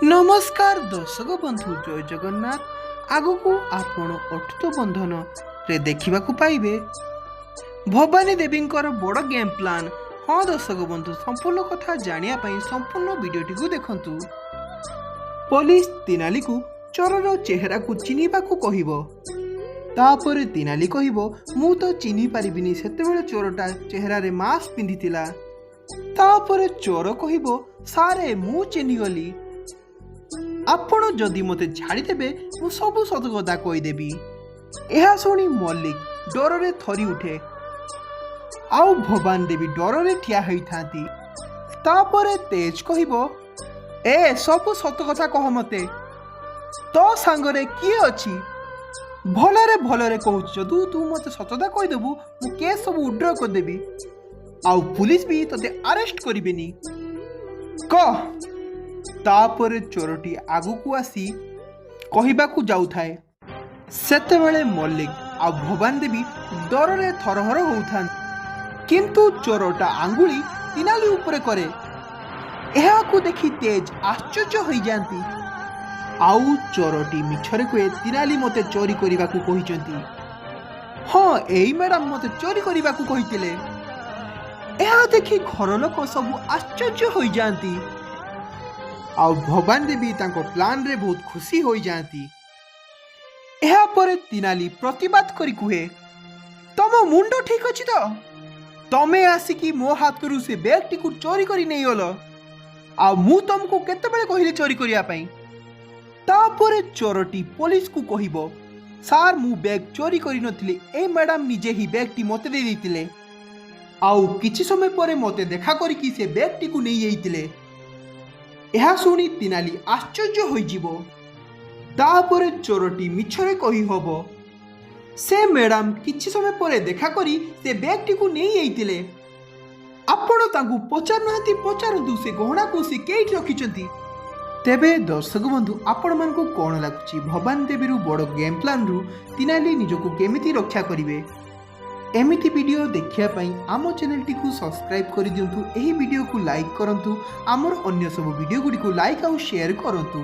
नमस्कार दर्शक बंधु जय जगन्नाथ आगु को आपण अटूट बंधन रे देखा पाइबे भवानी देवी बड़ गेम प्लान। हाँ दर्शक बंधु संपूर्ण कथा जानिया पई संपूर्ण वीडियोटी को देखंतु। पुलिस तिनाली को चोरर चेहरा को चिन्हिबा को कहिबो। तापर तिनाली कहिबो मु तो चिन्हि पारिबिनी सेतेबेले चोरटा चेहरा रे मास्क पिंधितिला। तापर चोर कहिबो सारे मु चिन्हि गली आपण जदि मते छाड़ी देबे मु सबु सत कथा कहीदेवी। यह शुणी मल्लिक डर रे थरी उठे आउ भवानी देवी डर रे ठिया होई थांती। तापरे तेज कहिबो ए सबु सत कथा कह मते तो सांगरे किए अछि भलरे कहूछ जदू तू मते सतता कहीदेबू मु केस सब उड्र कर देबी आउ पुलिस भी तते अरेस्ट करिबेनी कह। तापर चोरटी आगु को आसी कहिबाकू जाउथाए सेतेबेले मल्लिक आ भवानी देवी डर रे थरहर होउथान किंतु चोरटा आंगुली तिनाली ऊपर करे। एहाकू देखि तेज आश्चर्य होई जानती आउ चोरटी मिछरे कहे तिनाली मते चोरी करिबाकू कहिचंती। हाँ एई मैडम मते चोरी करिबाकू कहितिले। एहा देखि घर लोक सब आश्चर्य होई जानती आउ भवानी देवी तांको प्लान रे बहुत खुशी होई जाती। एहा परे तिनाली प्रतिबाद करी कुहे तम मुंडो ठीक अछि तो तमे आसिकी मो हाथ करू से बैग टी को चोरी करी नै गलो आ मु तुमको केते बेले कहिले चोरी करिया पई। तापरे चोरटी पुलिस को कहिबो सार मु बैग चोरी करी नथिले ए मैडम निजे ही बैग टी मते दे दितिले आउ किछि समय परे मते देखा करी कि से बैग टी को नै जाइतिले। यह शुणी तिनाली आश्चर्य होइजिबो। तापरे चोरटी मिछरे कही हबो से मैडम किछि समय परे देखा करी से बैगटी को नै आइतिले आपण तांकु पचार नहति पचारंतु से गहना को से केइट रखिचंती। तेबे दर्शक बंधु आपण मन को कोन लागुची भवानी देवी रु बड़ गेम प्लान रु तिनाली निजको केमिति रक्षा करिवे। एमिति वीडियो देखिया पई आम चैनल टी को सब्सक्राइब कर दियंतु। एही वीडियो को लाइक करंतु आमर अन्य सब वीडियो गुडी को लाइक और शेयर करंतु।